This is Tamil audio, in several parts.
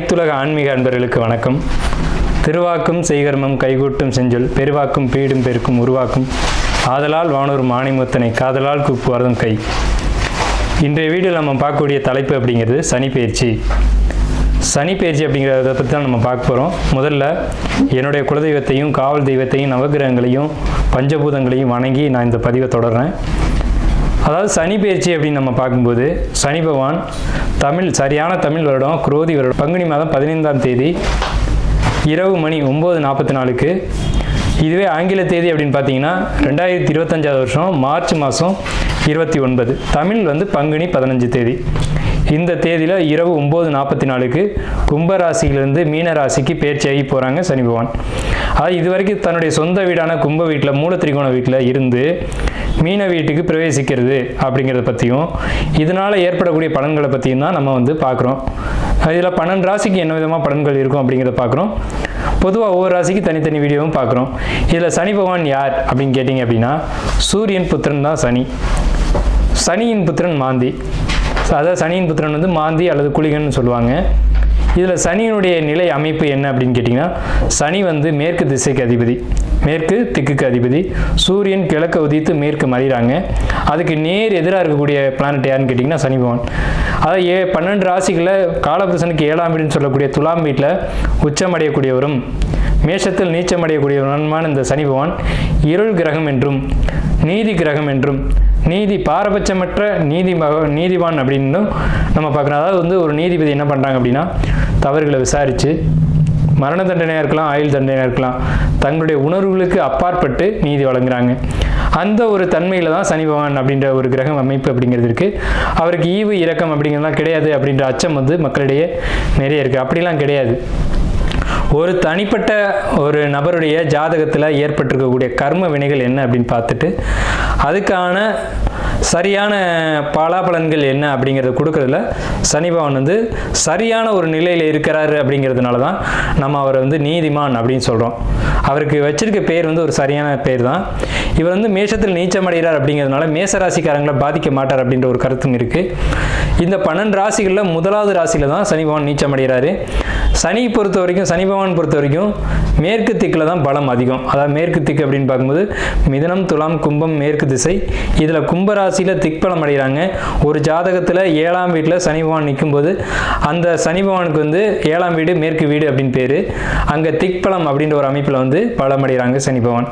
அனைத்துலக ஆன்மீக அன்பர்களுக்கு வணக்கம். திருவாக்கும் செய்கர்மம் கைகூட்டும் செஞ்சொல் பெருவாக்கும் பீடும் பெருக்கும் உருவாக்கும் ஆதலால் வானூர் மாணிமுத்தனை காதலால் கூப்புவார்தம் கை. இன்றைய வீடியோவில் நம்ம பார்க்கக்கூடிய தலைப்பு அப்படிங்கிறது சனிப்பெயர்ச்சி. சனிப்பெயர்ச்சி அப்படிங்கிறத பற்றி தான் நம்ம பார்க்க போகிறோம். முதல்ல என்னுடைய குலதெய்வத்தையும் காவல் தெய்வத்தையும் நவகிரகங்களையும் பஞ்சபூதங்களையும் வணங்கி நான் இந்த பதிவை தொடர்றேன். அதாவது சனிப்பெயர்ச்சி அப்படின்னு நம்ம பார்க்கும்போது சனி பகவான் சரியான தமிழ் வருடம் குரோதி வருடம் பங்குனி மாதம் 15ஆம் தேதி இரவு மணி 9:44க்கு, இதுவே ஆங்கில தேதி அப்படின்னு பார்த்தீங்கன்னா 2025 வருஷம் மார்ச் மாதம் 29, தமிழ் பங்குனி 15 தேதி. இந்த தேதியில் இரவு 9:44க்கு கும்பராசியிலிருந்து மீன ராசிக்கு பெயர்ச்சியாகி போகிறாங்க சனி பகவான். அதாவது இது வரைக்கும் தன்னுடைய சொந்த வீடான கும்ப வீட்டில் மூலத்திரிகோண வீட்டில் இருந்து மீன வீட்டுக்கு பிரவேசிக்கிறது அப்படிங்கிறத பற்றியும் இதனால் ஏற்படக்கூடிய பலன்களை பற்றியும் தான் நம்ம பார்க்குறோம். இதில் 12 ராசிக்கு என்ன விதமாக பலன்கள் இருக்கும் அப்படிங்கிறத பார்க்குறோம். பொதுவாக ஒவ்வொரு ராசிக்கு தனித்தனி வீடியோவும் பார்க்குறோம். இதில் சனி பகவான் யார் அப்படின்னு கேட்டிங்க அப்படின்னா சூரியன் புத்திரன் தான் சனி. சனியின் புத்திரன் மாந்தி. அதாவது சனியின் புத்திரன் மாந்தி அல்லது குளிகன்னு சொல்லுவாங்க. இதில் சனியினுடைய நிலை அமைப்பு என்ன அப்படின்னு கேட்டிங்கன்னா சனி மேற்கு திசைக்கு அதிபதி, மேற்கு திக்குக்கு அதிபதி. சூரியன் கிழக்க உதித்து மேற்கு மறைகிறாங்க. அதுக்கு நேர் எதிராக இருக்கக்கூடிய பிளானட் யாருன்னு கேட்டிங்கன்னா சனி பகவான். அதாவது 12 ராசிகளில் காலபுருஷனுக்கு 7ஆம் வீடுன்னு சொல்லக்கூடிய துலாம் வீட்டில் உச்சமடையக்கூடியவரும் மேஷத்தில் நீச்சமடையக்கூடியவருமான இந்த சனி பகவான் இருள் கிரகம் என்றும் நீதி கிரகம் என்றும் நீதி பாரபட்சமற்ற நீதிவான் அப்படின்னு நம்ம பார்க்குறோம். அதாவது ஒரு நீதிபதி என்ன பண்ணுறாங்க அப்படின்னா தவறுகளை விசாரித்து மரண தண்டனையாக இருக்கலாம், ஆயுள் தண்டனையாக இருக்கலாம், தங்களுடைய உணர்வுகளுக்கு அப்பாற்பட்டு நீதி வழங்குறாங்க. அந்த ஒரு தன்மையில் தான் சனி பகவான் அப்படின்ற ஒரு கிரகம் அமைப்பு அப்படிங்கிறது இருக்குது. அவருக்கு ஈவு இரக்கம் அப்படிங்கிறதுலாம் கிடையாது அப்படின்ற அச்சம் மக்களிடையே நிறைய இருக்குது. அப்படிலாம் கிடையாது. ஒரு தனிப்பட்ட ஒரு நபருடைய ஜாதகத்தில் ஏற்பட்டிருக்கக்கூடிய கர்ம வினைகள் என்ன அப்படின்னு பார்த்துட்டு அதுக்கான சரியான பலாபலன்கள் என்ன அப்படிங்கிறத கொடுக்கறதுல சனி பகவான் சரியான ஒரு நிலையில் இருக்கிறாரு அப்படிங்கிறதுனால தான் நம்ம அவரை நீதிமான் அப்படின்னு சொல்கிறோம். அவருக்கு வச்சிருக்க பேர் ஒரு சரியான பேர் தான். இவர் மேஷத்தில் நீச்சமடைகிறார் அப்படிங்கிறதுனால மேசராசிக்காரங்களை பாதிக்க மாட்டார் அப்படின்ற ஒரு கருத்தும் இருக்குது. இந்த 12 ராசிகளில் முதலாவது ராசியில் தான் சனி பகவான் நீச்சமடைகிறாரு. சனி பகவான் பொறுத்த வரைக்கும் மேற்கு திக்கில் தான் பலம் அதிகம். அதாவது மேற்கு திக்கு அப்படின்னு பார்க்கும்போது மிதுனம், துலாம், கும்பம் மேற்கு திசை. இதில் கும்பராசியில் திக்பலம் அடைகிறாங்க. ஒரு ஜாதகத்தில் 7ஆம் வீட்டில் சனி பகவான் நிற்கும்போது அந்த சனி பகவானுக்கு 7ஆம் வீடு மேற்கு வீடு அப்படின்னு பேர். அங்கே திக்பலம் அப்படின்ற ஒரு அமைப்பில் பலம் அடைகிறாங்க சனி பகவான்.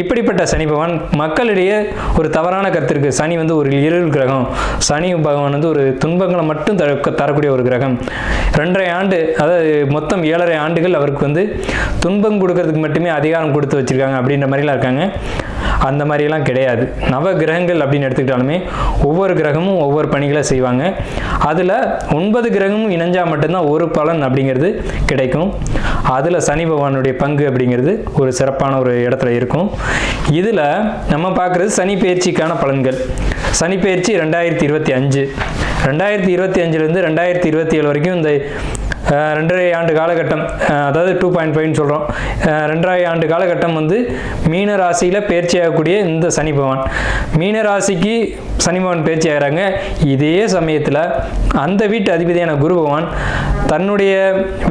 இப்படிப்பட்ட சனி பகவான் மக்களிடையே ஒரு தவறான கருத்து இருக்குது. சனி ஒரு இருள் கிரகம், சனி பகவான் ஒரு துன்பங்களை மட்டும் தரக்கூடிய ஒரு கிரகம். 2.5 ஆண்டு, அதாவது மொத்தம் 7.5 ஆண்டுகள் அவருக்கு துன்பம் கொடுக்கறதுக்கு மட்டுமே அதிகாரம் கொடுத்து வச்சிருக்காங்க அப்படின்ற மாதிரிலாம் இருக்காங்க. அந்த மாதிரிலாம் கிடையாது. நவ கிரகங்கள் அப்படின்னு எடுத்துக்கிட்டாலுமே ஒவ்வொரு கிரகமும் ஒவ்வொரு பணிகளை செய்வாங்க. அதில் 9 கிரகமும் இணைஞ்சால் மட்டும்தான் ஒரு பலன் அப்படிங்கிறது கிடைக்கும். அதில் சனி பகவானுடைய பங்கு அப்படிங்கிறது ஒரு சிறப்பான ஒரு இடத்துல இருக்கும். இதில் நம்ம பார்க்குறது சனி பெயர்ச்சிக்கான பலன்கள். சனி பெயர்ச்சி 2025, 2025லேருந்து 2027 வரைக்கும் இந்த 2.5 ஆண்டு காலகட்டம், அதாவது 2.5 சொல்கிறோம். 2.5 ஆண்டு காலகட்டம் மீன ராசியில் பயிற்சி ஆகக்கூடிய இந்த சனி பகவான் மீன ராசிக்கு சனி பகவான் பயிற்சி ஆகிறாங்க. இதே சமயத்தில் அந்த வீட்டு அதிபதியான குரு பகவான் தன்னுடைய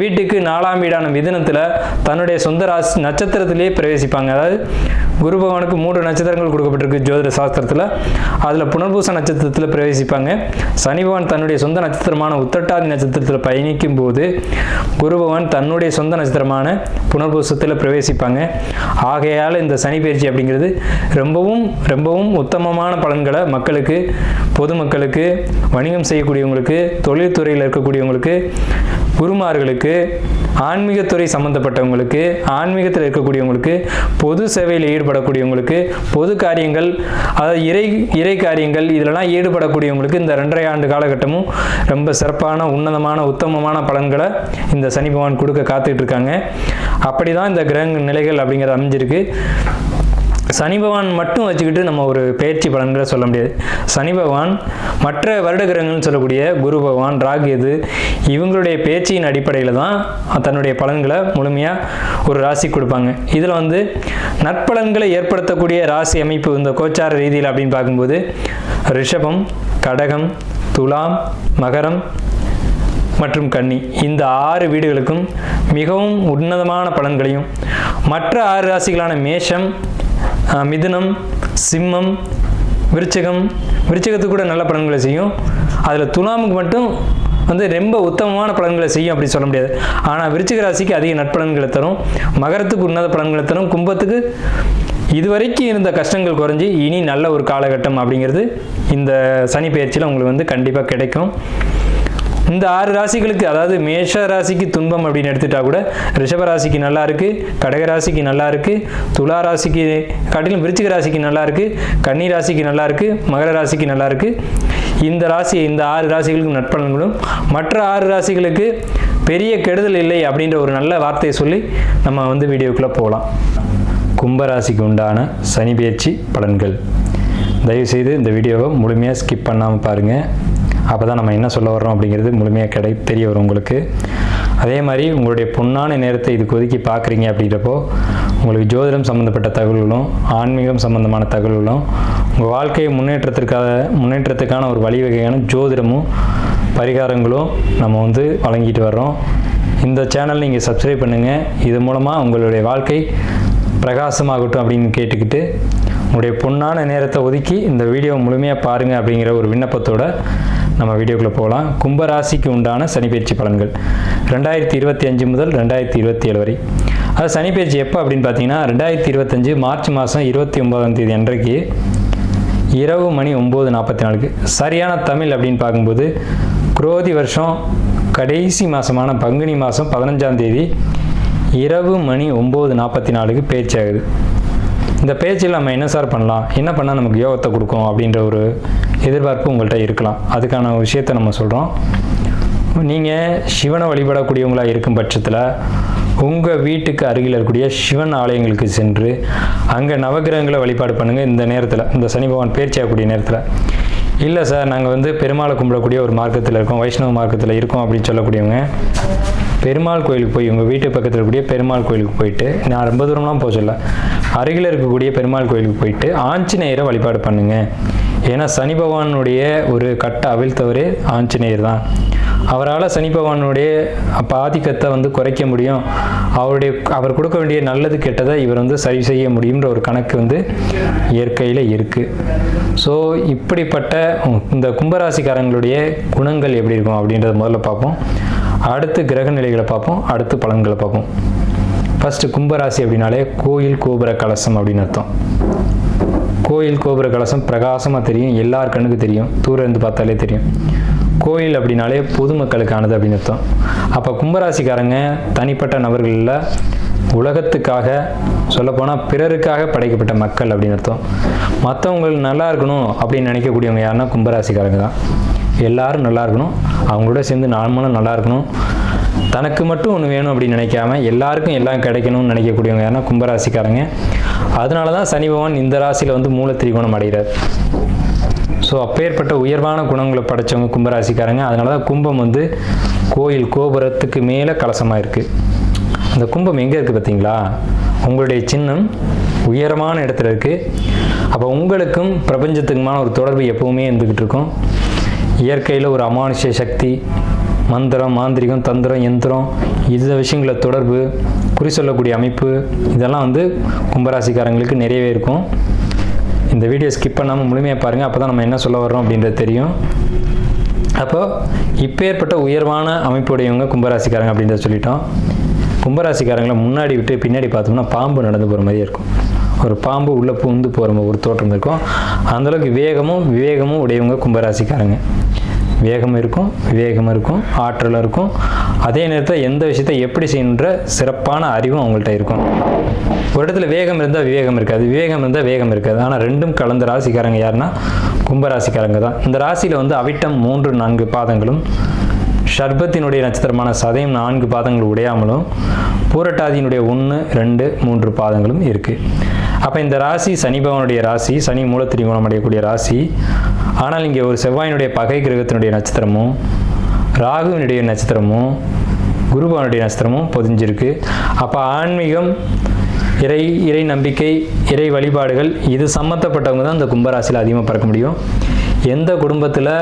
வீட்டுக்கு 4ஆம் வீடான மிதுனத்தில் தன்னுடைய சொந்த ராசி நட்சத்திரத்திலேயே பிரவேசிப்பாங்க. அதாவது குரு பகவானுக்கு 3 நட்சத்திரங்கள் கொடுக்கப்பட்டிருக்கு ஜோதிட சாஸ்திரத்தில். அதில் புனர்பூச நட்சத்திரத்தில் பிரவேசிப்பாங்க. சனி பகவான் தன்னுடைய சொந்த நட்சத்திரமான உத்திரட்டாதி நட்சத்திரத்தில் பயணிக்கும் போது குரு பகவான் தன்னுடைய சொந்த நட்சத்திரமான புனர்பூசத்தில் பிரவேசிப்பாங்க. ஆகையால் இந்த சனி பயிற்சி அப்படிங்கிறது ரொம்பவும் ரொம்பவும் உத்தமமான பலன்களை மக்களுக்கு, பொதுமக்களுக்கு, வணிகம் செய்யக்கூடியவங்களுக்கு, தொழில்துறையில் இருக்கக்கூடியவங்களுக்கு, குருமார்களுக்கு, ஆன்மீகத்துறை சம்பந்தப்பட்டவங்களுக்கு, ஆன்மீகத்தில் இருக்கக்கூடியவங்களுக்கு, பொது சேவையில் ஈடுபடக்கூடியவங்களுக்கு, பொது காரியங்கள், அதாவது இறை காரியங்கள் இதிலெல்லாம் ஈடுபடக்கூடியவங்களுக்கு இந்த 2.5 ஆண்டு காலகட்டமும் ரொம்ப சிறப்பான உன்னதமான உத்தமமான பலன்களை இந்த சனி பகவான் கொடுக்க காத்துக்கிட்டு இருக்காங்க. அப்படி தான் இந்த கிரக நிலைகள் அப்படிங்கிறது அமைஞ்சிருக்கு. சனி பகவான் மட்டும் வச்சுக்கிட்டு நம்ம ஒரு பயிற்சி பலன்களை சொல்ல முடியாது. சனி பகவான் மற்ற வருட கிரகங்கள்னு சொல்லக்கூடிய குரு பகவான், ராகு, இவங்களுடைய பேச்சின் அடிப்படையில் தான் தன்னுடைய பலன்களை முழுமையாக ஒரு ராசி கொடுப்பாங்க. இதில் நற்பலன்களை ஏற்படுத்தக்கூடிய ராசி அமைப்பு இந்த கோச்சார ரீதியில் அப்படின்னு பார்க்கும்போது ரிஷபம், கடகம், துலாம், மகரம், மற்றும் கன்னி இந்த 6 வீடுகளுக்கும் மிகவும் உன்னதமான பலன்களையும், மற்ற 6 ராசிகளான மேஷம், மிதுனம், சிம்மம், விருச்சிகத்துக்கு கூட நல்ல பலன்களை செய்யும். அதில் துலாமுக்கு மட்டும் ரொம்ப உத்தமமான பலன்களை செய்யும் அப்படி சொல்ல முடியாது. ஆனால் விருச்சிக ராசிக்கு அதிக நற்பலன்களை தரும், மகரத்துக்கு உன்னத பலன்களை தரும், கும்பத்துக்கு இதுவரைக்கும் இருந்த கஷ்டங்கள் குறைஞ்சி இனி நல்ல ஒரு காலகட்டம் அப்படிங்கிறது இந்த சனி பயிற்சியில் உங்களுக்கு கண்டிப்பாக கிடைக்கும். இந்த 6 ராசிகளுக்கு, அதாவது மேஷ ராசிக்கு துன்பம் அப்படின்னு எடுத்துட்டா கூட ரிஷப ராசிக்கு நல்லா இருக்கு, கடக ராசிக்கு நல்லா இருக்கு, துலா ராசிக்கு காட்டிலும் விருச்சிக ராசிக்கு நல்லா இருக்கு, கன்னி ராசிக்கு நல்லா இருக்கு, மகர ராசிக்கு நல்லா இருக்கு. இந்த 6 ராசிகளுக்கு நற்பலன்களும், மற்ற 6 ராசிகளுக்கு பெரிய கெடுதல் இல்லை அப்படின்ற ஒரு நல்ல வார்த்தையை சொல்லி நம்ம வீடியோக்குள்ளே போகலாம். கும்பராசிக்கு உண்டான சனி பயிற்சி பலன்கள். தயவுசெய்து இந்த வீடியோவை முழுமையாக ஸ்கிப் பண்ணாமல் பாருங்கள். அப்போ தான் நம்ம என்ன சொல்ல வர்றோம் அப்படிங்கிறது முழுமையாக தெரிய வரும் உங்களுக்கு. அதே மாதிரி உங்களுடைய பொன்னான நேரத்தை இதுக்கு ஒதுக்கி பார்க்குறீங்க அப்படின்றப்போ உங்களுக்கு ஜோதிடம் சம்மந்தப்பட்ட தகவல்களும், ஆன்மீகம் சம்மந்தமான தகவல்களும், உங்கள் வாழ்க்கையை முன்னேற்றத்துக்கான ஒரு வழிவகையான ஜோதிடமும் பரிகாரங்களும் நம்ம வழங்கிட்டு வர்றோம். இந்த சேனல் நீங்கள் சப்ஸ்கிரைப் பண்ணுங்கள். இது மூலமாக உங்களுடைய வாழ்க்கை பிரகாசமாகட்டும் அப்படின்னு கேட்டுக்கிட்டு உங்களுடைய பொன்னான நேரத்தை ஒதுக்கி இந்த வீடியோ முழுமையாக பாருங்கள் அப்படிங்கிற ஒரு விண்ணப்பத்தோடு நம்ம வீடியோக்குள்ளே போகலாம். கும்பராசிக்கு உண்டான சனிப்பெயர்ச்சி பலன்கள் 2025 முதல் 2027 வரை. அது சனிப்பெயர்ச்சி எப்போ அப்படின்னு பார்த்தீங்கன்னா 2025 மார்ச் மாதம் 29ஆம் தேதி அன்றைக்கு இரவு மணி 9:44 சரியான தமிழ் அப்படின்னு பார்க்கும்போது குரோதி வருஷம் கடைசி மாதமான பங்குனி மாதம் 15ஆம் தேதி இரவு மணி 9:44 பேச்சு ஆகுது. இந்த பேச்சில் நம்ம என்ன சார் பண்ணலாம், என்ன பண்ணால் நமக்கு யோகத்தை கொடுக்கும் அப்படின்ற ஒரு எதிர்பார்ப்பு உங்கள்கிட்ட இருக்கலாம். அதுக்கான விஷயத்தை நம்ம சொல்கிறோம். நீங்கள் சிவனை வழிபடக்கூடியவங்களாக இருக்கும் பட்சத்தில் உங்கள் வீட்டுக்கு அருகில் இருக்கக்கூடிய சிவன் ஆலயங்களுக்கு சென்று அங்கே நவகிரகங்களை வழிபாடு பண்ணுங்கள். இந்த நேரத்தில், இந்த சனி பகவான் பேர்ச்சி ஆகக்கூடிய நேரத்தில். இல்லை சார் நாங்கள் பெருமாளை கும்பிடக்கூடிய ஒரு மார்க்கத்தில் இருக்கோம், வைஷ்ணவ மார்க்கத்தில் இருக்கோம் அப்படின்னு சொல்லக்கூடியவங்க பெருமாள் கோயிலுக்கு போய், உங்கள் வீட்டு பக்கத்தில் இருக்கக்கூடிய பெருமாள் கோயிலுக்கு போயிட்டு, நான் ரொம்ப தூரம்லாம் போக சொல்ல, அருகில் இருக்கக்கூடிய பெருமாள் கோயிலுக்கு போயிட்டு ஆஞ்சநேயரை வழிபாடு பண்ணுங்கள். ஏன்னா சனி பகவானுடைய ஒரு கட்டை அவிழ்த்தவரே ஆஞ்சநேயர் தான். அவரால் சனி பகவானுடைய ஆதிக்கத்தை குறைக்க முடியும். அவர் கொடுக்க வேண்டிய நல்லது கெட்டதை இவர் சரி செய்ய முடியுன்ற ஒரு கணக்கு இயற்கையில் இருக்குது. ஸோ இப்படிப்பட்ட இந்த கும்பராசிக்காரங்களுடைய குணங்கள் எப்படி இருக்கும் அப்படின்றத முதல்ல பார்ப்போம். அடுத்து கிரக நிலைகளை பார்ப்போம், அடுத்து பலன்களை பார்ப்போம். ஃபர்ஸ்ட் கும்பராசி அப்படின்னாலே கோயில் கோபுர கலசம் அப்படின்னு அர்த்தம். கோயில் கோபுர கலசம் பிரகாசமாக தெரியும், எல்லார் கண்ணுக்கு தெரியும், தூரம் இருந்து பார்த்தாலே தெரியும். கோயில் அப்படின்னாலே பொதுமக்களுக்கானது அப்படின்னு அர்த்தம். அப்போ கும்பராசிக்காரங்க தனிப்பட்ட நபர்களில் உலகத்துக்காக, சொல்லப்போனால் பிறருக்காக படைக்கப்பட்ட மக்கள் அப்படின்னு அர்த்தம். மற்றவங்களுக்கு நல்லா இருக்கணும் அப்படின்னு நினைக்கக்கூடியவங்க யாருன்னா கும்பராசிக்காரங்க தான். எல்லாரும் நல்லா இருக்கணும், அவங்களோட சேர்ந்து நாமளும் நல்லா இருக்கணும், தனக்கு மட்டும் ஒன்று வேணும் அப்படின்னு நினைக்காம எல்லாருக்கும் எல்லாம் கிடைக்கணும்னு நினைக்கக்கூடியவங்க யாருன்னா கும்பராசிக்காரங்க. அதனால தான் சனி பகவான் இந்த ராசியில் மூல திரிகோணம் அடைகிறார். ஸோ அப்பேற்பட்ட உயர்வான குணங்களை படைத்தவங்க கும்பராசிக்காரங்க. அதனால தான் கும்பம் கோயில் கோபுரத்துக்கு மேலே கலசமாக இருக்குது. அந்த கும்பம் எங்கே இருக்குது பார்த்தீங்களா? உங்களுடைய சின்னம் உயரமான இடத்துல இருக்குது. அப்போ உங்களுக்கும் பிரபஞ்சத்துக்குமான ஒரு தொடர்பு எப்பவுமே இருந்துக்கிட்டு இருக்கும். இயற்கையில் ஒரு அமானுஷ்ய சக்தி, மந்திரம், மாந்திரிகம், தந்திரம், யந்திரம், இந்த விஷயங்கள தொடர்பு, குறி சொல்லக்கூடிய அமைப்பு, இதெல்லாம் கும்பராசிக்காரங்களுக்கு நிறையவே இருக்கும். இந்த வீடியோ ஸ்கிப் பண்ணாமல் முழுமையாக பாருங்கள். அப்போ தான் நம்ம என்ன சொல்ல வர்றோம் அப்படின்றது தெரியும். அப்போது இப்பேற்பட்ட உயர்வான அமைப்புடையவங்க கும்பராசிக்காரங்க அப்படின்றத சொல்லிட்டோம். கும்பராசிக்காரங்களை முன்னாடி விட்டு பின்னாடி பார்த்தோம்னா பாம்பு நடந்து போகிற மாதிரியே இருக்கும். ஒரு பாம்பு உள்ளே பூந்து போகிற ஒரு தோற்றம் இருக்கும். அந்தளவுக்கு விவேகமும் உடையவங்க கும்பராசிக்காரங்க. வேகம் இருக்கும், விவேகம் இருக்கும், ஆற்றலும் இருக்கும். அதே நேரத்தில் எந்த விஷயத்தை எப்படி செய்யணுன்ற சிறப்பான அறிவும் அவங்கள்ட்ட இருக்கும். ஒரு இடத்துல வேகம் இருந்தால் விவேகம் இருக்காது, விவேகம் இருந்தால் வேகம் இருக்காது. ஆனால் ரெண்டும் கலந்த ராசிக்காரங்க யாருன்னா கும்பராசிக்காரங்க தான். இந்த ராசியில் அவிட்டம் 3-4 பாதங்களும், ஷர்பத்தினுடைய நட்சத்திரமான சதயம் 4 பாதங்கள் உடையாமலும், பூரட்டாதியினுடைய 1-2-3 பாதங்களும் இருக்குது. அப்போ இந்த ராசி சனி பகவானுடைய ராசி, சனி மூல திரிகோணம் அடையக்கூடிய ராசி. ஆனால் இங்கே ஒரு செவ்வாயினுடைய பகை கிரகத்தினுடைய நட்சத்திரமும், ராகுவினுடைய நட்சத்திரமும், குருபவனுடைய நட்சத்திரமும் பொதிஞ்சிருக்கு. அப்போ ஆன்மீகம், இறை நம்பிக்கை, இறை வழிபாடுகள் இது சம்மந்தப்பட்டவங்க தான் இந்த கும்பராசியில் அதிகமாக பார்க்க முடியும். எந்த குடும்பத்தில்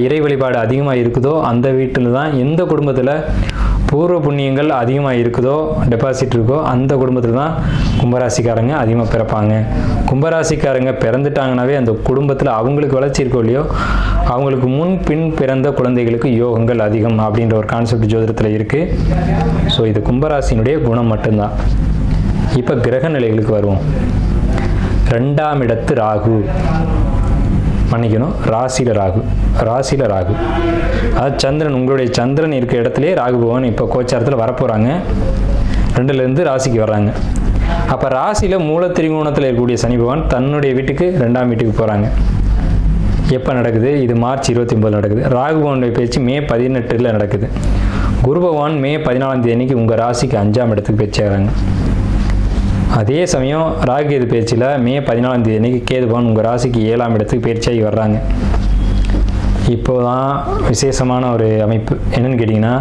இறை வழிபாடு அதிகமாக இருக்குதோ அந்த வீட்டில் தான், எந்த குடும்பத்தில் பூர்வ புண்ணியங்கள் அதிகமாக இருக்குதோ, டெபாசிட் இருக்கோ, அந்த குடும்பத்தில் தான் கும்பராசிக்காரங்க அதிகமாக பிறப்பாங்க. கும்பராசிக்காரங்க பிறந்துட்டாங்கனாவே அந்த குடும்பத்தில் அவங்களுக்கு வளர்ச்சி இருக்கோ இல்லையோ, அவங்களுக்கு முன் பின் பிறந்த குழந்தைகளுக்கு யோகங்கள் அதிகம் அப்படின்ற ஒரு கான்செப்ட் ஜோதிடத்தில் இருக்குது. ஸோ இது கும்பராசினுடைய குணம் மட்டும்தான். இப்போ கிரக நிலைகளுக்கு வருவோம். 2ஆம் இடத்து ராகு, மன்னிக்கணும், ராசியில் ராகு. அது சந்திரன், உங்களுடைய சந்திரன் இருக்க இடத்துலேயே ராகு பகவான் இப்போ கோச்சாரத்தில் வரப்போகிறாங்க. 2லேருந்து ராசிக்கு வர்றாங்க. அப்போ ராசியில் மூலத்திரிகோணத்தில் இருக்கக்கூடிய சனி பகவான் தன்னுடைய வீட்டுக்கு 2ஆம் வீட்டுக்கு போகிறாங்க. எப்போ நடக்குது? இது மார்ச் 29 நடக்குது. ராகு பகவானுடைய பேச்சு மே 18 நடக்குது. குரு பகவான் மே 14 அன்னைக்கு உங்கள் ராசிக்கு 5ஆம் இடத்துக்கு பேச்சாகிறாங்க. அதே சமயம் ராகுகேது பேச்சில் மே 14 அன்னைக்கு கேது பகவான் உங்கள் ராசிக்கு 7ஆம் இடத்துக்கு பேச்சாகி வர்றாங்க. இப்போ தான் விசேஷமான ஒரு அமைப்பு என்னன்னு கேட்டிங்கன்னா,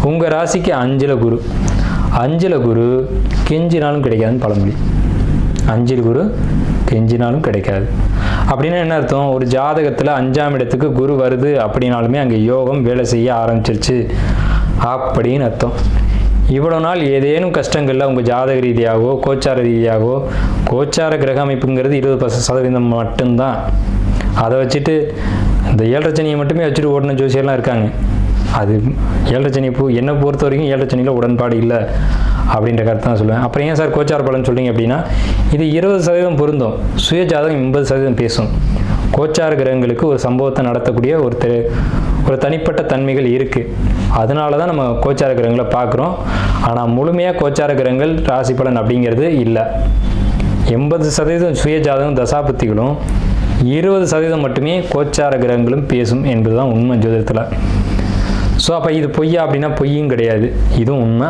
உங்கள் ராசிக்கு 5ல் குரு கெஞ்சினாலும் கிடைக்காதுன்னு பழமொழி. 5ல் குரு கெஞ்சினாலும் கிடைக்காது அப்படின்னா என்ன அர்த்தம்? ஒரு ஜாதகத்தில் 5ஆம் இடத்துக்கு குரு வருது அப்படின்னாலுமே அங்கே யோகம் வேலை செய்ய ஆரம்பிச்சிருச்சு அப்படின்னு அர்த்தம். இவ்வளோ நாள் ஏதேனும் கஷ்டங்களில் உங்கள் ஜாதக ரீதியாகவோ கோச்சார ரீதியாகவோ, கோச்சார கிரக அமைப்புங்கிறது 20% மட்டும்தான். அதை வச்சுட்டு இந்த 7.5 சனியை மட்டுமே வச்சுட்டு ஓடின ஜோசியெல்லாம் இருக்காங்க. அது 7.5 சனி என்னை பொறுத்த வரைக்கும் 7.5 சனியில் உடன்பாடு இல்லை அப்படின்ற கருத்து தான் சொல்லுவேன். அப்புறம் ஏன் சார் கோச்சார பலன் சொல்கிறீங்க அப்படின்னா, இது 20% பொருந்தும், சுய ஜாதகம் 80% பேசும். கோச்சார கிரகங்களுக்கு ஒரு சம்பவத்தை நடத்தக்கூடிய ஒரு தனிப்பட்ட தன்மைகள் இருக்குது. அதனால தான் நம்ம கோச்சார கிரகங்களை பார்க்குறோம். ஆனால் முழுமையாக கோச்சார கிரகங்கள் ராசி பலன் அப்படிங்கிறது இல்லை. 80% சுய ஜாதகம் தசாபுத்திகளும் 20% மட்டுமே கோச்சார கிரகங்களும் பேசும் என்பது தான் உண்மை ஜோதிடத்தில். ஸோ அப்போ இது பொய்யா அப்படின்னா பொய்யும் கிடையாது, இதுவும் உண்மை.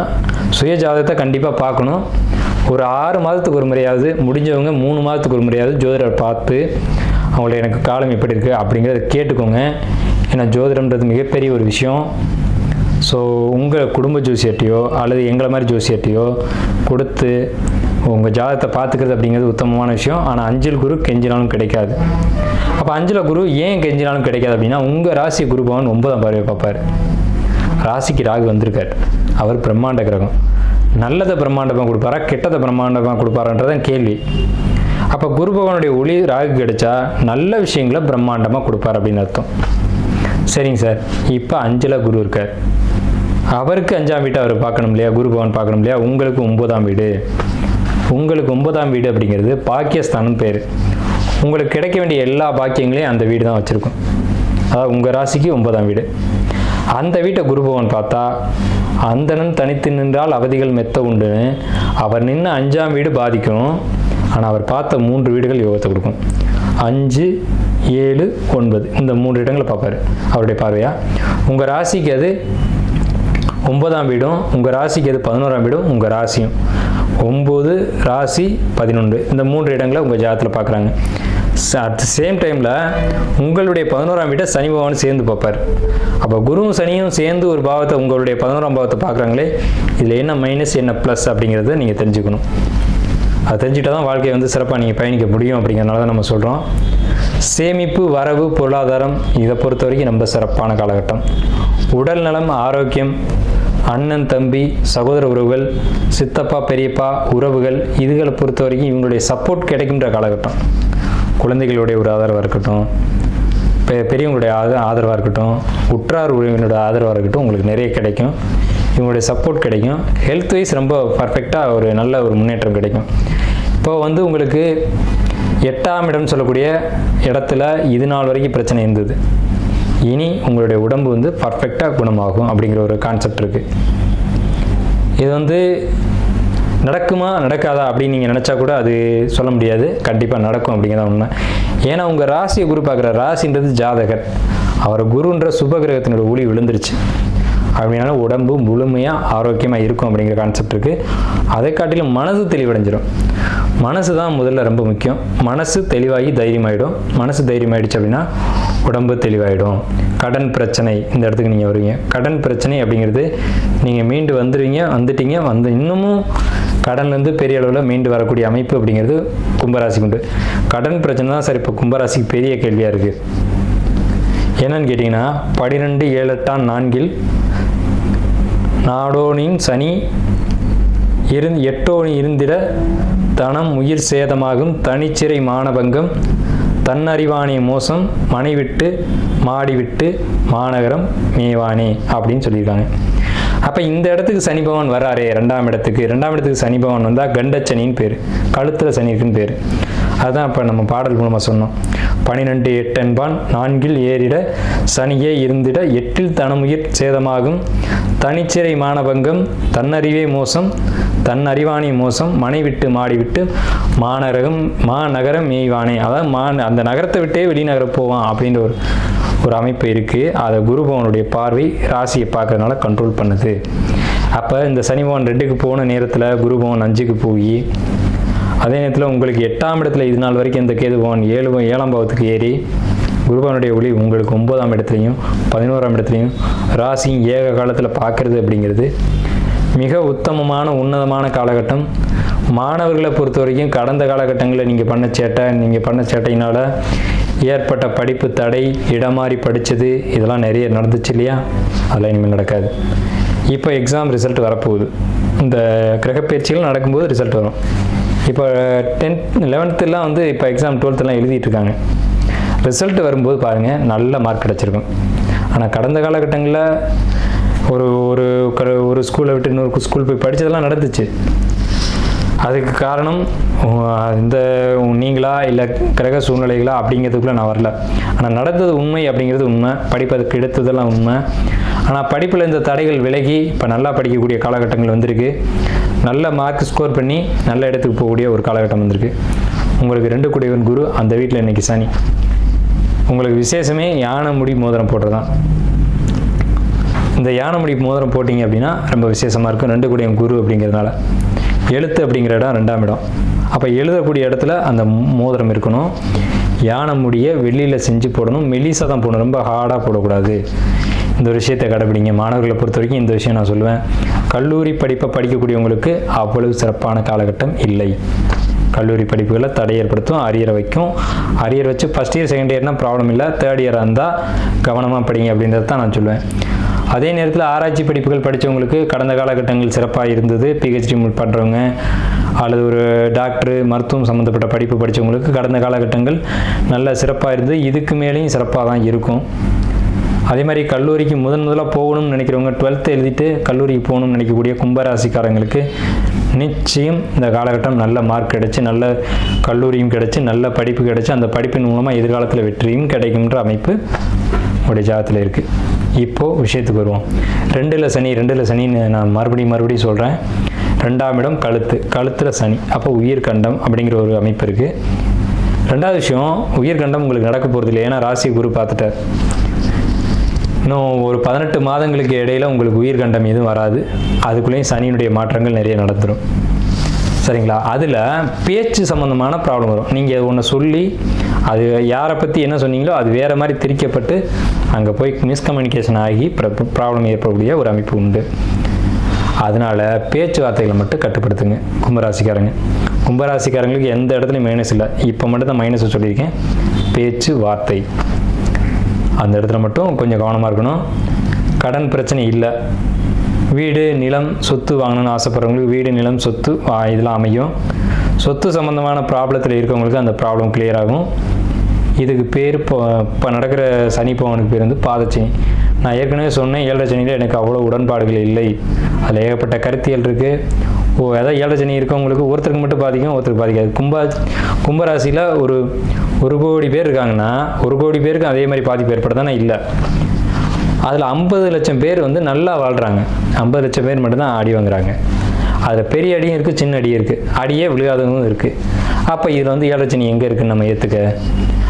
சுய ஜாதகத்தை கண்டிப்பாக பார்க்கணும். ஒரு 6 மாதத்துக்கு ஒரு முறையாவது, முடிஞ்சவங்க 3 மாதத்துக்கு ஒரு முறையாவது ஜோதிடர் பார்த்து அவங்கள எனக்கு காலம் எப்படி இருக்குது அப்படிங்கிறத கேட்டுக்கோங்க. ஏன்னா ஜோதிடம்ன்றது மிகப்பெரிய ஒரு விஷயம். ஸோ உங்கள் குடும்ப ஜோசியர்ட்டையோ அல்லது எங்களை மாதிரி ஜோசியர்ட்டையோ கொடுத்து உங்கள் ஜாதகத்தை பார்த்துக்கிறது அப்படிங்கிறது உத்தமமான விஷயம். ஆனால் 5ல் குரு கெஞ்சினாலும் கிடைக்காது. அப்போ 5ல் குரு ஏன் கெஞ்சினாலும் கிடைக்காது அப்படின்னா, உங்கள் ராசி குரு பகவான் 9ஆம் பார்வையை பார்ப்பார். ராசிக்கு ராகு வந்திருக்கார். அவர் பிரம்மாண்ட கிரகம். நல்லதை பிரம்மாண்டமாக கொடுப்பாரா, கெட்டதை பிரம்மாண்டமாக கொடுப்பாரான்றதான் கேள்வி. அப்போ குரு பகவானுடைய ஒளி ராகு கிடைச்சா நல்ல விஷயங்களை பிரம்மாண்டமாக கொடுப்பார் அப்படின்னு அர்த்தம். சரிங்க சார், இப்போ 5ல் குரு இருக்கார். அவருக்கு 5ஆம் வீட்டை அவர் பார்க்கணும் இல்லையா, குரு பகவான் பார்க்கணும் இல்லையா. உங்களுக்கு 9ஆம் வீடு. உங்களுக்கு 9ஆம் வீடு அப்படிங்கிறது பாக்கியஸ்தானம் பேர். உங்களுக்கு கிடைக்க வேண்டிய எல்லா பாக்கியங்களையும் அந்த வீடு தான் வச்சுருக்கும். அதாவது உங்கள் ராசிக்கு 9ஆம் வீடு. அந்த வீட்டை குரு பகவான் பார்த்தா, அந்தணன் தனித்து நின்றால் அவதிகள் மெத்த உண்டுன்னு அவர் நின்று 5ஆம் வீடு பாதிக்கும். ஆனால் அவர் பார்த்த 3 வீடுகள் யோகத்தை கொடுக்கும். 5, 7, 9 இந்த 3 இடங்களை பார்ப்பார் அவருடைய பார்வையா. உங்கள் ராசிக்கு அது 9ஆம் வீடும், உங்கள் ராசிக்கு அது 11ஆம் வீடும், உங்கள் ராசியும் 9, ராசி 11 இந்த 3 இடங்களை உங்கள் ஜாதகத்தில் பார்க்குறாங்க. அட் த சேம் டைமில் உங்களுடைய 11ஆம் வீட்டை சனி பகவான் சேர்ந்து பார்ப்பார். அப்போ குருவும் சனியும் சேர்ந்து ஒரு பாவத்தை, உங்களுடைய 11ஆம் பாவத்தை பார்க்குறாங்களே, இதில் என்ன மைனஸ் என்ன ப்ளஸ் அப்படிங்கிறத நீங்கள் தெரிஞ்சுக்கணும். அதை தெரிஞ்சுக்கிட்டால் தான் வாழ்க்கையை வந்து சிறப்பாக நீங்கள் பயணிக்க முடியும். அப்படிங்கிறனால தான் நம்ம சொல்கிறோம். சேமிப்பு, வரவு, பொருளாதாரம் இதை பொறுத்த வரைக்கும் ரொம்ப சிறப்பான காலகட்டம். உடல் நலம், ஆரோக்கியம், அண்ணன் தம்பி சகோதர உறவுகள், சித்தப்பா பெரியப்பா உறவுகள், இதுகளை பொறுத்த வரைக்கும் இவங்களுடைய சப்போர்ட் கிடைக்கின்ற காலகட்டம். குழந்தைகளுடைய ஒரு ஆதரவாக இருக்கட்டும், பெரியவங்களுடைய ஆதரவாக இருக்கட்டும், உற்றார் உறவினருடைய ஆதரவாக இருக்கட்டும், உங்களுக்கு நிறைய கிடைக்கும். இவங்களுடைய சப்போர்ட் கிடைக்கும். ஹெல்த் வைஸ் ரொம்ப பர்ஃபெக்டாக ஒரு நல்ல ஒரு முன்னேற்றம் கிடைக்கும். இப்போ வந்து உங்களுக்கு 8ஆம் இடம் சொல்லக்கூடிய இடத்துல இது நாள் வரைக்கும் பிரச்சனை இருந்தது. இனி உங்களுடைய உடம்பு வந்து பர்ஃபெக்டாக குணமாகும் அப்படிங்கிற ஒரு கான்செப்ட் இருக்குது. இது வந்து நடக்குமா நடக்காதா அப்படின்னு நீங்கள் நினச்சா கூட அது சொல்ல முடியாது. கண்டிப்பாக நடக்கும் அப்படிங்கிறத உண்மை. ஏன்னா உங்கள் ராசியை குரு பார்க்குற, ராசின்றது ஜாதகர், அவர் குருன்ற சுபகிரகத்தினோட ஒளி விழுந்துருச்சு அப்படின்னால உடம்பு முழுமையாக ஆரோக்கியமாக இருக்கும் அப்படிங்கிற கான்செப்ட் இருக்குது. அதை காட்டிலும் மனசு தெளிவடைஞ்சிடும். மனசு தான் முதல்ல ரொம்ப முக்கியம். மனசு தெளிவாகி தைரியமாகிடும். மனசு தைரியமாகிடுச்சு அப்படின்னா உடம்பு தெளிவாகிடும். கடன் பிரச்சனை, இந்த இடத்துக்கு நீங்கள் வருவீங்க. கடன் பிரச்சனை அப்படிங்கிறது நீங்கள் மீண்டு வந்துட்டீங்க இன்னமும் கடன்லேருந்து பெரிய அளவில் மீண்டு வரக்கூடிய அமைப்பு அப்படிங்கிறது கும்பராசிக்கு உண்டு. கடன் பிரச்சனை தான் சார் இப்போ கும்பராசிக்கு பெரிய கேள்வியாக இருக்குது. என்னன்னு கேட்டிங்கன்னா 12 7 8 4 நாடோனின் சனி எட்டோனி இருந்திட தனம் உயிர் சேதமாகும் தனிச்சிறை மானபங்கம் தன்னறிவானே மோசம் மனைவிட்டு மாடிவிட்டு மாநகரம் மேவானே அப்படின்னு சொல்லியிருக்காங்க. அப்போ இந்த இடத்துக்கு சனி பகவான் வராரே, 2ஆம் இடத்துக்கு சனி பகவான் வந்தால் கண்டச்சனின்னு பேர், கழுத்தில் சனி இருக்குன்னு பேர். அதுதான் இப்போ நம்ம பாடல் மூலமாக சொன்னோம். 12 8 என்பான் 4 ஏறிட சனியே இருந்திட 8 தனமுயிர் சேதமாகும் தனிச்சிறை மானபங்கம் தன்னறிவே மோசம் தன்னறிவானே மோசம் மனைவிட்டு மாடிவிட்டு மாநகரம் மேய்வானே. அதாவது அந்த நகரத்தை விட்டே வெளிநகரம் போவான் அப்படின்ற ஒரு அமைப்பு இருக்குது. அதை குரு பகவானுடைய பார்வை ராசியை பார்க்கறதுனால கண்ட்ரோல் பண்ணுது. அப்போ இந்த சனி பகவான் 2க்கு போன நேரத்தில் குரு பகவான் 5க்கு போய், அதே நேரத்தில் உங்களுக்கு 8ஆம் இடத்துல இது நாள் வரைக்கும் இந்த கேது பகவான் 7ஆம் பாவத்துக்கு ஏறி குரு பகவானுடைய ஒளி உங்களுக்கு 9ஆம் இடத்துலையும் 11ஆம் இடத்துலையும் ராசியும் ஏக காலத்தில் பார்க்கறது அப்படிங்கிறது மிக உத்தமமான உன்னதமான காலகட்டம். மாணவர்களை பொறுத்த வரைக்கும் கடந்த காலகட்டங்களில் நீங்கள் பண்ண சேட்டையினால் ஏற்பட்ட படிப்பு தடை, இடமாறி படித்தது, இதெல்லாம் நிறைய நடந்துச்சு இல்லையா? அதெல்லாம் இனிமேல் நடக்காது. இப்போ எக்ஸாம் ரிசல்ட் வரப்போகுது. இந்த கிரகப்பயிற்சிகள் நடக்கும்போது ரிசல்ட் வரும். இப்போ 10th 11th வந்து இப்போ எக்ஸாம் 12th எழுதிட்டு இருக்காங்க. ரிசல்ட் வரும்போது பாருங்கள் நல்ல மார்க் கிடச்சிருக்கும். ஆனால் கடந்த காலகட்டங்களில் ஒரு ஸ்கூலை விட்டு இன்னொரு ஸ்கூல் போய் படித்ததெல்லாம் நடந்துச்சு. அதுக்கு காரணம் இந்த நீங்களா இல்லை கிரக சூழ்நிலைகளா அப்படிங்கிறதுக்குள்ளே நான் வரல. ஆனால் நடந்தது உண்மை அப்படிங்கிறது உண்மை. படிப்பதற்கு எடுத்ததெல்லாம் உண்மை. ஆனால் படிப்பில் இந்த தடைகள் விலகி இப்போ நல்லா படிக்கக்கூடிய காலகட்டங்கள் வந்திருக்கு. நல்ல மார்க் ஸ்கோர் பண்ணி நல்ல இடத்துக்கு போகக்கூடிய ஒரு காலகட்டம் வந்திருக்கு. உங்களுக்கு 2 கூடியவன் குரு, அந்த வீட்டில் இன்றைக்கி சனி. உங்களுக்கு விசேஷமே யானை முடி மோதிரம் போடுறதான். இந்த யானை முடி மோதிரம் போட்டிங்க அப்படின்னா ரொம்ப விசேஷமாக இருக்கும். 2 கூடியவன் குரு அப்படிங்கிறதுனால. எழுத்து அப்படிங்கிற இடம் 2ஆம் இடம். அப்போ எழுதக்கூடிய இடத்துல அந்த மோதிரம் இருக்கணும். யானை முடியை வெள்ளியில் செஞ்சு போடணும். மெலிசாக தான் போடணும், ரொம்ப ஹார்டாக போடக்கூடாது. இந்த விஷயத்தை கடைப்பிடிங்க. மாணவர்களை பொறுத்த வரைக்கும் இந்த விஷயம் நான் சொல்லுவேன். கல்லூரி படிப்பை படிக்கக்கூடியவங்களுக்கு அவ்வளவு சிறப்பான காலகட்டம் இல்லை. கல்லூரி படிப்புகளை தடை ஏற்படுத்தும், அரியரை வைக்கும். அரியர் வச்சு ஃபஸ்ட் இயர் செகண்ட் இயர்னா ப்ராப்ளம் இல்லை, தேர்ட் இயராக இருந்தால் கவனமாக படிங்க அப்படின்றது தான் நான் சொல்லுவேன். அதே நேரத்தில் ஆராய்ச்சி படிப்புகள் படித்தவங்களுக்கு கடந்த காலகட்டங்கள் சிறப்பாக இருந்தது. பிஹெச்டி பண்ணுறவங்க அல்லது ஒரு டாக்டரு மருத்துவம் சம்மந்தப்பட்ட படிப்பு படித்தவங்களுக்கு கடந்த காலகட்டங்கள் நல்ல சிறப்பாக இருந்து இதுக்கு மேலேயும் சிறப்பாக தான் இருக்கும். அதே மாதிரி கல்லூரிக்கு முதலாக போகணும்னு நினைக்கிறவங்க 12th எழுதிட்டு கல்லூரிக்கு போகணும்னு நினைக்கக்கூடிய கும்பராசிக்காரங்களுக்கு நிச்சயம் இந்த காலகட்டம் நல்ல மார்க் கிடச்சி, நல்ல கல்லூரியும் கிடச்சி, நல்ல படிப்பு கிடச்சி, அந்த படிப்பின் மூலமாக எதிர்காலத்தில் வெற்றியும் கிடைக்கும்ன்ற அமைப்பு உடைய ஜாதகத்தில் இருக்குது. இப்போது விஷயத்துக்கு வருவோம். 2ல் சனின்னு நான் மறுபடியும் சொல்கிறேன். 2ஆம் இடம் கழுத்தில் சனி. அப்போ உயிர்கண்டம் அப்படிங்கிற ஒரு அமைப்பு இருக்குது. 2வது விஷயம், உயிர்கண்டம் உங்களுக்கு நடக்க போகிறது இல்லை. ஏன்னா ராசி குரு பார்த்துட்டார். இன்னும் ஒரு 18 மாதங்களுக்கு இடையில் உங்களுக்கு உயிர்கண்டம் எதுவும் வராது. அதுக்குள்ளேயும் சனியினுடைய மாற்றங்கள் நிறைய நடந்துடும். சரிங்களா? அதில் பேச்சு சம்மந்தமான ப்ராப்ளம் வரும். நீங்கள் ஒன்று சொல்லி அது யாரை பற்றி என்ன சொன்னீங்களோ அது வேறு மாதிரி திரிக்கப்பட்டு அங்கே போய் மிஸ்கம்யூனிகேஷன் ஆகி ப்ராப்ளம் ஏற்படக்கூடிய ஒரு அமைப்பு உண்டு. அதனால் பேச்சுவார்த்தைகளை மட்டும் கட்டுப்படுத்துங்க கும்பராசிக்காரங்களுக்கு எந்த இடத்துலையும் மைனஸ் இல்லை. இப்போ மட்டும் தான் மைனஸ் சொல்லியிருக்கேன். பேச்சு வார்த்தை அந்த இடத்துல மட்டும் கொஞ்சம் கவனமாக இருக்கணும். கடன் பிரச்சனை இல்லை. வீடு நிலம் சொத்து வாங்கணும்னு ஆசைப்படுறவங்களுக்கு வீடு நிலம் சொத்து இதெல்லாம் அமையும். சொத்து சம்மந்தமான ப்ராப்ளத்தில் இருக்கவங்களுக்கு அந்த ப்ராப்ளம் கிளியர் ஆகும். இதுக்கு பேர் இப்போ நடக்கிற சனி பவனுக்கு பேர் வந்து பாதச்சனி. நான் ஏற்கனவே சொன்னேன், 7ரை சனியில் எனக்கு அவ்வளோ உடன்பாடுகள் இல்லை. அதில் ஏகப்பட்ட கருத்தியல் இருக்குது. ஏதாவது 7ரை சனி இருக்கவங்களுக்கு ஒருத்தருக்கு மட்டும் பாதிக்கும், ஒருத்தருக்கு பாதிக்காது. கும்பராசியில் ஒரு கோடி பேர் இருக்காங்கன்னா 1 கோடி பேருக்கு அதே மாதிரி பாதிப்பு ஏற்படுதானே? இல்லை. அதில் 50 லட்சம் பேர் வந்து நல்லா வாழ்கிறாங்க. 50 லட்சம் பேர் மட்டும்தான் அடி வாங்குறாங்க. அதில் பெரிய அடியும் இருக்குது, சின்ன அடியும் இருக்குது, அடியே விழுகாதவங்களும் இருக்குது. அப்போ இதில் வந்து 7ரை சனி எங்கே இருக்குன்னு நம்ம ஏற்றுக்க.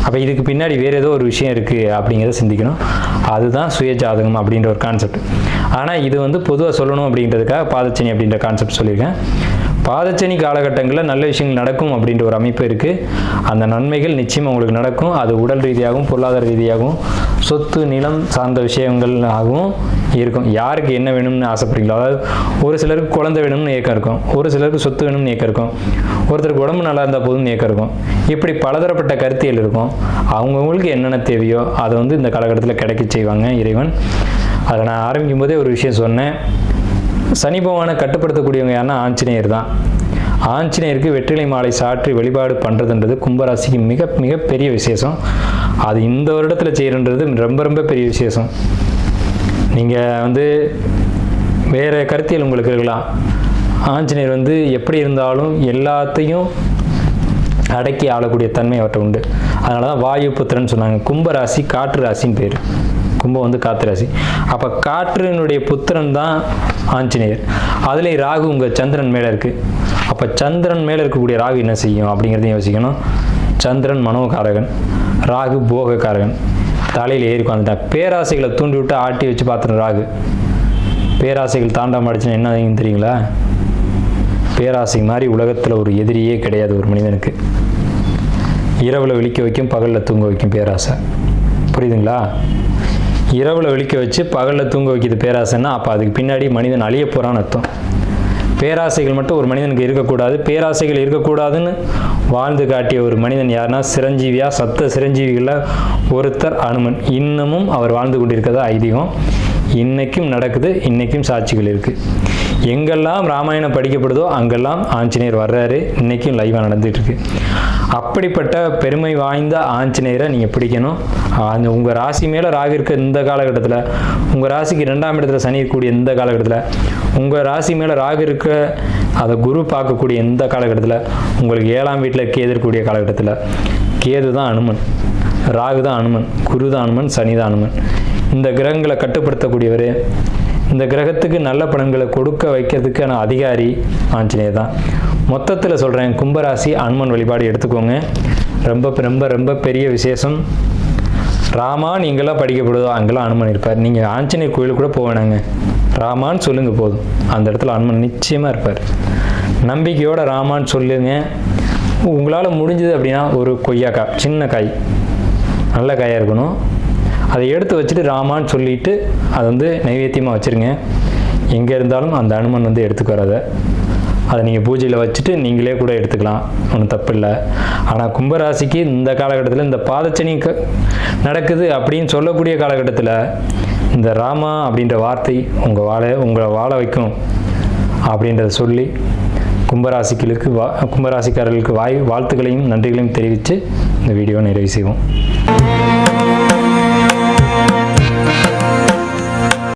அப்போ இதுக்கு பின்னாடி வேறு ஏதோ ஒரு விஷயம் இருக்குது அப்படிங்கிறத சிந்திக்கணும். அதுதான் சுயஜாதகம் அப்படின்ற ஒரு கான்செப்ட். ஆனால் இது வந்து பொதுவாக சொல்லணும் அப்படின்றதுக்காக பாதச்சனி அப்படின்ற கான்செப்ட் சொல்லியிருக்கேன். பாதச்சனி காலகட்டங்களில் நல்ல விஷயங்கள் நடக்கும் அப்படின்ற ஒரு அமைப்பு இருக்குது. அந்த நன்மைகள் நிச்சயமாக உங்களுக்கு நடக்கும். அது உடல் ரீதியாகவும் பொருளாதார ரீதியாகவும் சொத்து நிலம் சார்ந்த விஷயங்களாகவும் இருக்கும். யாருக்கு என்ன வேணும்னு ஆசைப்படுறீங்களோ, அதாவது ஒரு சிலருக்கு குழந்தை வேணும்னு ஏக்கம் இருக்கும், ஒரு சிலருக்கு சொத்து வேணும்னு ஏக்கம் இருக்கும், ஒருத்தருக்கு உடம்பு நல்லா இருந்தால் போதும்னு ஏக்கம் இருக்கும். இப்படி பலதரப்பட்ட கருத்தியல் இருக்கும். அவங்கவுங்களுக்கு என்னென்ன தேவையோ அதை இந்த காலகட்டத்தில் கிடைக்க செய்வாங்க இறைவன். அதை நான் ஆரம்பிக்கும் போதே ஒரு விஷயம் சொன்னேன். சனி பகவானை கட்டுப்படுத்தக்கூடியவங்க யாருன்னா ஆஞ்சநேயர் தான். ஆஞ்சநேயருக்கு வெற்றிலை மாலை சாற்றி வழிபாடு பண்ணுறதுன்றது கும்பராசிக்கு மிக மிக பெரிய விசேஷம். அது இந்த வருடத்தில் செய்கிறன்றது ரொம்ப ரொம்ப பெரிய விசேஷம். நீங்கள் வேறு கருத்தியல் உங்களுக்கு இருக்கலாம். ஆஞ்சநேயர் எப்படி இருந்தாலும் எல்லாத்தையும் அடக்கி ஆளக்கூடிய தன்மை அவர்கிட்ட உண்டு. அதனால தான் வாயு புத்திரன்னு சொன்னாங்க. கும்பராசி காற்று ராசின்னு பேர். கும்பம் காற்று ராசி. அப்போ காற்றினுடைய புத்திரன் தான் ஆஞ்சநேயர். அதுலேயும் ராகு உங்கள் சந்திரன் மேலே இருக்குது. அப்போ சந்திரன் மேலே இருக்கக்கூடிய ராகு என்ன செய்யும் அப்படிங்கிறதையும் யோசிக்கணும். சந்திரன் மனோகாரகன், ராகு போகக்காரகன். தலையில் ஏறி உட்காந்துட்டான். பேராசைகளை தூண்டி விட்டு ஆட்டி வச்சு பார்த்துடும் ராகு. பேராசைகள் தாண்டாம அடிச்சுன்னா என்ன தெரியுங்களா? பேராசை மாதிரி உலகத்தில் ஒரு எதிரியே கிடையாது ஒரு மனிதனுக்கு. இரவில் விழிக்க வைக்கும், பகலில் தூங்க வைக்கும் பேராசை. புரியுதுங்களா? இரவில் விழிக்க வச்சு பகலில் தூங்க வைக்கிது பேராசைன்னா அப்போ அதுக்கு பின்னாடி மனிதன் அழிய போகிறான்னு அர்த்தம். பேராசைகள் மட்டும் ஒரு மனிதனுக்கு இருக்கக்கூடாது. பேராசைகள் இருக்கக்கூடாதுன்னு வாழ்ந்து காட்டிய ஒரு மனிதன் யாருன்னா சிரஞ்சீவியாக சப்த சிரஞ்சீவிகளில் ஒருத்தர் அனுமன். இன்னமும் அவர் வாழ்ந்து கொண்டிருக்கிறதா ஐதீகம். இன்னைக்கும் நடக்குது, இன்னைக்கும் சாட்சிகள் இருக்குது. எங்கெல்லாம் ராமாயணம் படிக்கப்படுதோ அங்கெல்லாம் ஆஞ்சநேயர் வர்றாரு. இன்னைக்கும் லைவாக நடந்துகிட்டு இருக்கு. அப்படிப்பட்ட பெருமை வாய்ந்த ஆஞ்சநேயரை நீங்கள் பிடிக்கணும். உங்கள் ராசி மேலே ராகு இருக்க இந்த காலகட்டத்தில், உங்கள் ராசிக்கு 2ஆம் இடத்துல சனி இருக்கக்கூடிய இந்த காலகட்டத்தில், உங்கள் ராசி மேலே ராகு இருக்க அதை குரு பார்க்கக்கூடிய இந்த காலகட்டத்தில், உங்களுக்கு 7ஆம் வீட்டில் கேது இருக்கக்கூடிய காலகட்டத்தில், கேது தான் அனுமன், ராகு தான் அனுமன், குரு தான் அனுமன், சனி தான் அனுமன். இந்த கிரகங்களை கட்டுப்படுத்தக்கூடியவர். இந்த கிரகத்துக்கு நல்ல பலன்களை கொடுக்க வைக்கிறதுக்கான அதிகாரி ஆஞ்சநேயர் தான். மொத்தத்தில் சொல்கிறேன், கும்பராசி அனுமன் வழிபாடு எடுத்துக்கோங்க. ரொம்ப ரொம்ப ரொம்ப பெரிய விசேஷம். ராமான் எங்கெல்லாம் படிக்கப்படுதோ அங்கெல்லாம் அனுமன் இருப்பார். நீங்கள் ஆஞ்சநேயர் கோயிலுக்கு கூட போவேனாங்க, ராமான்னு சொல்லுங்கள் போதும், அந்த இடத்துல அனுமன் நிச்சயமாக இருப்பார். நம்பிக்கையோட ராமான்னு சொல்லுங்க. உங்களால் முடிஞ்சது அப்படின்னா ஒரு கொய்யாக்காய், சின்ன காய், நல்ல காயாக இருக்கணும், அதை எடுத்து வச்சுட்டு ராமான்னு சொல்லிட்டு அதை நைவேத்தியமாக வச்சுருங்க. எங்கே இருந்தாலும் அந்த அனுமன் எடுத்துக்கு அதை நீங்கள் பூஜையில் வச்சுட்டு நீங்களே கூட எடுத்துக்கலாம், ஒன்றும் தப்பு இல்லை. ஆனால் கும்பராசிக்கு இந்த காலகட்டத்தில் இந்த பாதச்சனி நடக்குது அப்படின்னு சொல்லக்கூடிய காலகட்டத்தில் இந்த ராமா அப்படின்ற வார்த்தை உங்களை வாழ வைக்கும் அப்படின்றத சொல்லி கும்பராசிக்காரர்களுக்கு வாழ்த்துக்களையும் நன்றிகளையும் தெரிவித்து இந்த வீடியோ நிறைவு செய்வோம்.